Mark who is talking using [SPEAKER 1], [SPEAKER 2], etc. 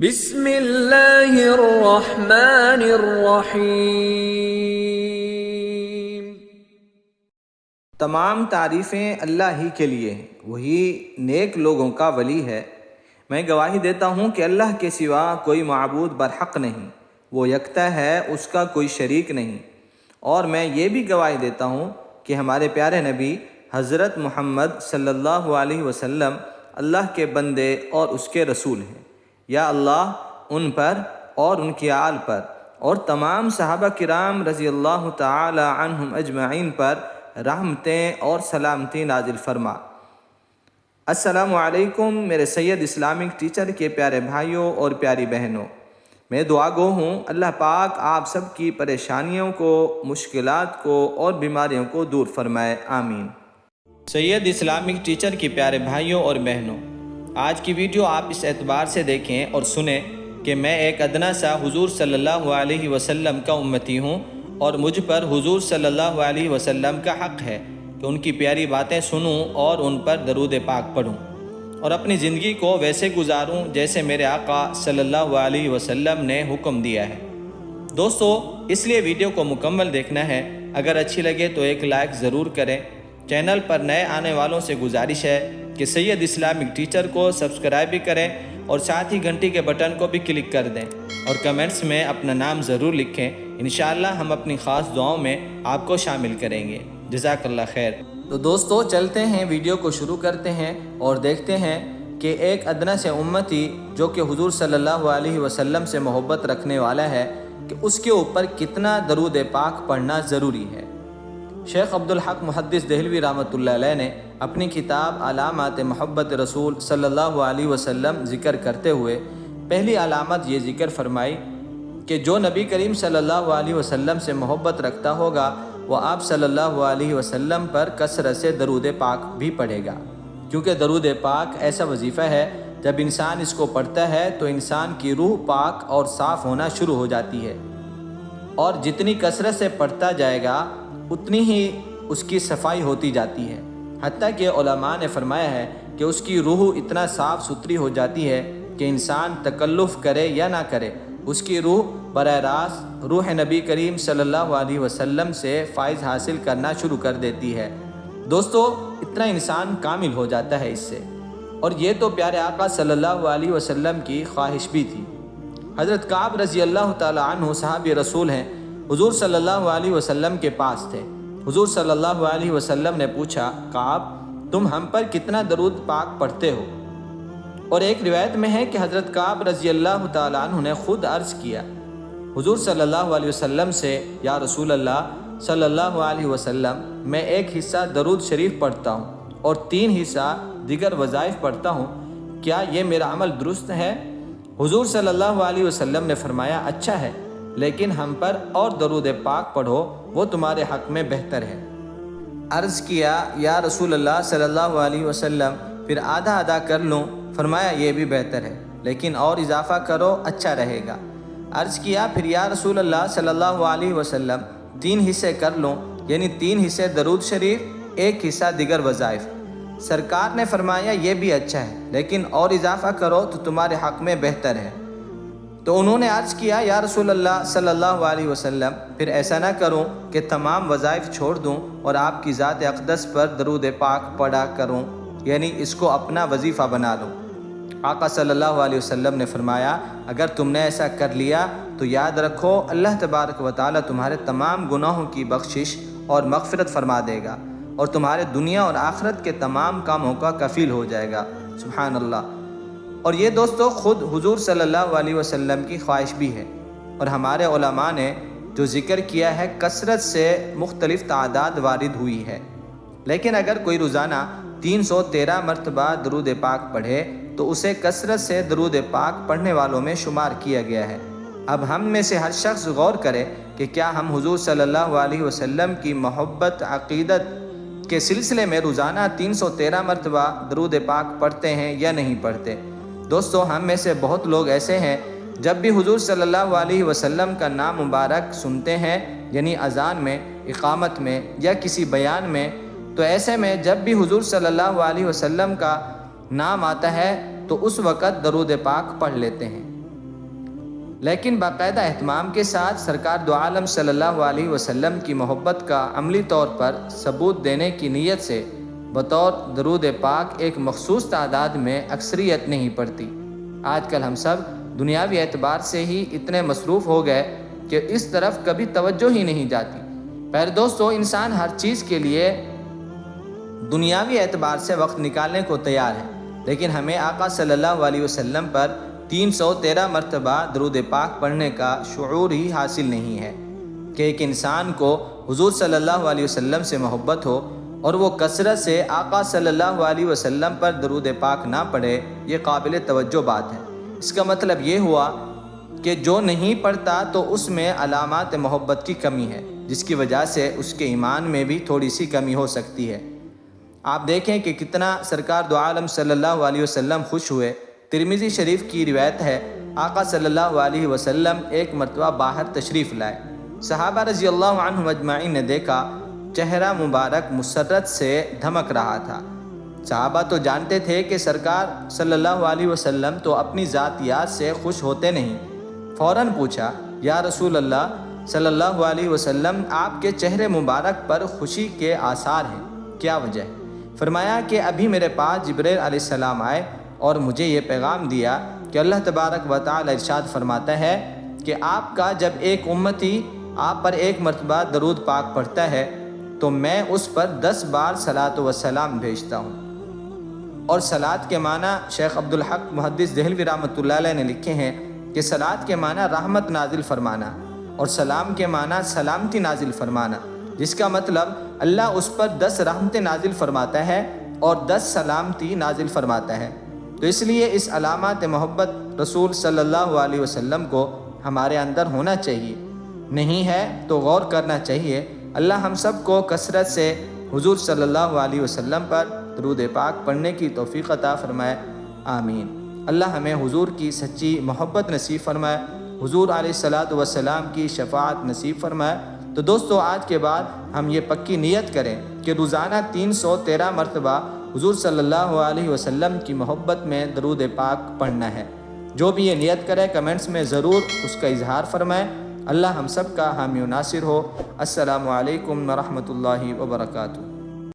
[SPEAKER 1] بسم اللہ الرحمن الرحیم۔
[SPEAKER 2] تمام تعریفیں اللہ ہی کے لیے ہیں، وہی نیک لوگوں کا ولی ہے۔ میں گواہی دیتا ہوں کہ اللہ کے سوا کوئی معبود برحق نہیں، وہ یکتا ہے، اس کا کوئی شریک نہیں۔ اور میں یہ بھی گواہی دیتا ہوں کہ ہمارے پیارے نبی حضرت محمد صلی اللہ علیہ وسلم اللہ کے بندے اور اس کے رسول ہیں۔ یا اللہ ان پر اور ان کی آل پر اور تمام صحابہ کرام رضی اللہ تعالی عنہم اجمعین پر رحمتیں اور سلامتی نازل فرما۔ السلام علیکم میرے سید اسلامک ٹیچر کے پیارے بھائیوں اور پیاری بہنوں، میں دعا گو ہوں اللہ پاک آپ سب کی پریشانیوں کو، مشکلات کو اور بیماریوں کو دور فرمائے، آمین۔ سید اسلامک ٹیچر کے پیارے بھائیوں اور بہنوں، آج کی ویڈیو آپ اس اعتبار سے دیکھیں اور سنیں کہ میں ایک ادنا سا حضور صلی اللہ علیہ وسلم کا امتی ہوں اور مجھ پر حضور صلی اللہ علیہ وسلم کا حق ہے کہ ان کی پیاری باتیں سنوں اور ان پر درود پاک پڑھوں اور اپنی زندگی کو ویسے گزاروں جیسے میرے آقا صلی اللہ علیہ وسلم نے حکم دیا ہے۔ دوستو، اس لیے ویڈیو کو مکمل دیکھنا ہے۔ اگر اچھی لگے تو ایک لائک ضرور کریں۔ چینل پر نئے آنے والوں سے گزارش ہے کہ سید اسلامک ٹیچر کو سبسکرائب بھی کریں اور ساتھ ہی گھنٹی کے بٹن کو بھی کلک کر دیں اور کمنٹس میں اپنا نام ضرور لکھیں۔ انشاءاللہ ہم اپنی خاص دعاؤں میں آپ کو شامل کریں گے۔ جزاک اللہ خیر۔ تو دوستو چلتے ہیں، ویڈیو کو شروع کرتے ہیں اور دیکھتے ہیں کہ ایک ادنا سے امتی جو کہ حضور صلی اللہ علیہ وسلم سے محبت رکھنے والا ہے کہ اس کے اوپر کتنا درود پاک پڑھنا ضروری ہے۔ شیخ عبدالحق محدث دہلوی رحمۃ اللہ علیہ نے اپنی کتاب علامات محبت رسول صلی اللہ علیہ وسلم ذکر کرتے ہوئے پہلی علامت یہ ذکر فرمائی کہ جو نبی کریم صلی اللہ علیہ وسلم سے محبت رکھتا ہوگا وہ آپ صلی اللہ علیہ وسلم پر کثرت سے درود پاک بھی پڑھے گا، کیونکہ درود پاک ایسا وظیفہ ہے جب انسان اس کو پڑھتا ہے تو انسان کی روح پاک اور صاف ہونا شروع ہو جاتی ہے، اور جتنی کثرت سے پڑھتا جائے گا اتنی ہی اس کی صفائی ہوتی جاتی ہے، حتیٰ کہ علماء نے فرمایا ہے کہ اس کی روح اتنا صاف ستھری ہو جاتی ہے کہ انسان تکلف کرے یا نہ کرے، اس کی روح براہ راست روح نبی کریم صلی اللہ علیہ وسلم سے فائز حاصل کرنا شروع کر دیتی ہے۔ دوستو، اتنا انسان کامل ہو جاتا ہے اس سے، اور یہ تو پیارے آقا صلی اللہ علیہ وسلم کی خواہش بھی تھی۔ حضرت کعب رضی اللہ تعالی عنہ صحابی رسول ہیں، حضور صلی اللہ علیہ وسلم کے پاس تھے۔ حضور صلی اللہ علیہ وسلم نے پوچھا، کعب تم ہم پر کتنا درود پاک پڑھتے ہو؟ اور ایک روایت میں ہے کہ حضرت کعب رضی اللہ تعالیٰ عنہ نے خود عرض کیا حضور صلی اللہ علیہ وسلم سے، یا رسول اللہ صلی اللہ علیہ وسلم، میں ایک حصہ درود شریف پڑھتا ہوں اور 3 حصہ دیگر وظائف پڑھتا ہوں، کیا یہ میرا عمل درست ہے؟ حضور صلی اللہ علیہ وسلم نے فرمایا، اچھا ہے، لیکن ہم پر اور درود پاک پڑھو، وہ تمہارے حق میں بہتر ہے۔ عرض کیا، یا رسول اللہ صلی اللہ علیہ وسلم، پھر آدھا آدھا کر لوں؟ فرمایا، یہ بھی بہتر ہے، لیکن اور اضافہ کرو، اچھا رہے گا۔ عرض کیا، پھر یا رسول اللہ صلی اللہ علیہ وسلم 3 حصے کر لوں، یعنی 3 حصے درود شریف، 1 حصہ دیگر وظائف؟ سرکار نے فرمایا، یہ بھی اچھا ہے، لیکن اور اضافہ کرو تو تمہارے حق میں بہتر ہے۔ تو انہوں نے عرض کیا، یا رسول اللہ صلی اللہ علیہ وسلم، پھر ایسا نہ کروں کہ تمام وظائف چھوڑ دوں اور آپ کی ذات اقدس پر درود پاک پڑھا کروں، یعنی اس کو اپنا وظیفہ بنا لوں۔ آقا صلی اللہ علیہ وسلم نے فرمایا، اگر تم نے ایسا کر لیا تو یاد رکھو اللہ تبارک و تعالی تمہارے تمام گناہوں کی بخشش اور مغفرت فرما دے گا اور تمہارے دنیا اور آخرت کے تمام کاموں کا کفیل ہو جائے گا۔ سبحان اللہ۔ اور یہ دوستو خود حضور صلی اللہ علیہ وسلم کی خواہش بھی ہے، اور ہمارے علماء نے جو ذکر کیا ہے کثرت سے مختلف تعداد وارد ہوئی ہے، لیکن اگر کوئی روزانہ 313 مرتبہ درود پاک پڑھے تو اسے کثرت سے درود پاک پڑھنے والوں میں شمار کیا گیا ہے۔ اب ہم میں سے ہر شخص غور کرے کہ کیا ہم حضور صلی اللہ علیہ وسلم کی محبت عقیدت کے سلسلے میں روزانہ 313 مرتبہ درود پاک پڑھتے ہیں یا نہیں پڑھتے؟ دوستو، ہم میں سے بہت لوگ ایسے ہیں جب بھی حضور صلی اللہ علیہ وسلم کا نام مبارک سنتے ہیں، یعنی اذان میں، اقامت میں یا کسی بیان میں، تو ایسے میں جب بھی حضور صلی اللہ علیہ وسلم کا نام آتا ہے تو اس وقت درود پاک پڑھ لیتے ہیں، لیکن باقاعدہ اہتمام کے ساتھ سرکار دو عالم صلی اللہ علیہ وسلم کی محبت کا عملی طور پر ثبوت دینے کی نیت سے بطور درود پاک ایک مخصوص تعداد میں اکثریت نہیں پڑتی۔ آج کل ہم سب دنیاوی اعتبار سے ہی اتنے مصروف ہو گئے کہ اس طرف کبھی توجہ ہی نہیں جاتی۔ پیارے دوستو، انسان ہر چیز کے لیے دنیاوی اعتبار سے وقت نکالنے کو تیار ہے، لیکن ہمیں آقا صلی اللہ علیہ وسلم پر 313 مرتبہ درود پاک پڑھنے کا شعور ہی حاصل نہیں ہے کہ ایک انسان کو حضور صلی اللہ علیہ وسلم سے محبت ہو اور وہ کثرت سے آقا صلی اللہ علیہ وسلم پر درود پاک نہ پڑھے، یہ قابل توجہ بات ہے۔ اس کا مطلب یہ ہوا کہ جو نہیں پڑھتا تو اس میں علامات محبت کی کمی ہے، جس کی وجہ سے اس کے ایمان میں بھی تھوڑی سی کمی ہو سکتی ہے۔ آپ دیکھیں کہ کتنا سرکار دو عالم صلی اللہ علیہ وسلم خوش ہوئے۔ ترمذی شریف کی روایت ہے، آقا صلی اللہ علیہ وسلم ایک مرتبہ باہر تشریف لائے۔ صحابہ رضی اللہ عنہم اجمعین نے دیکھا چہرہ مبارک مسرت سے دھمک رہا تھا۔ صحابہ تو جانتے تھے کہ سرکار صلی اللہ علیہ وسلم تو اپنی ذاتیات سے خوش ہوتے نہیں۔ فوراً پوچھا، یا رسول اللہ صلی اللہ علیہ وسلم، آپ کے چہرے مبارک پر خوشی کے آثار ہیں، کیا وجہ ہے؟ فرمایا کہ ابھی میرے پاس جبرائیل علیہ السلام آئے اور مجھے یہ پیغام دیا کہ اللہ تبارک و تعالی ارشاد فرماتا ہے کہ آپ کا جب ایک امتی آپ پر ایک مرتبہ درود پاک پڑھتا ہے تو میں اس پر 10 بار صلاۃ و سلام بھیجتا ہوں۔ اور صلاۃ کے معنی شیخ عبدالحق محدث دہلوی رحمۃ اللہ علیہ نے لکھے ہیں کہ صلاۃ کے معنی رحمت نازل فرمانا اور سلام کے معنی سلامتی نازل فرمانا، جس کا مطلب اللہ اس پر 10 رحمتیں نازل فرماتا ہے اور 10 سلامتی نازل فرماتا ہے۔ تو اس لیے اس علامات محبت رسول صلی اللہ علیہ وسلم کو ہمارے اندر ہونا چاہیے، نہیں ہے تو غور کرنا چاہیے۔ اللہ ہم سب کو کثرت سے حضور صلی اللہ علیہ وسلم پر درود پاک پڑھنے کی توفیق عطا فرمائے، آمین۔ اللہ ہمیں حضور کی سچی محبت نصیب فرمائے، حضور علیہ الصلوۃ والسلام کی شفاعت نصیب فرمائے۔ تو دوستو، آج کے بعد ہم یہ پکی نیت کریں کہ روزانہ 313 مرتبہ حضور صلی اللہ علیہ وسلم کی محبت میں درود پاک پڑھنا ہے۔ جو بھی یہ نیت کرے کمنٹس میں ضرور اس کا اظہار فرمائے۔ اللہ ہم سب کا حامی و ناصر ہو۔ السلام علیکم ورحمۃ اللہ وبرکاتہ۔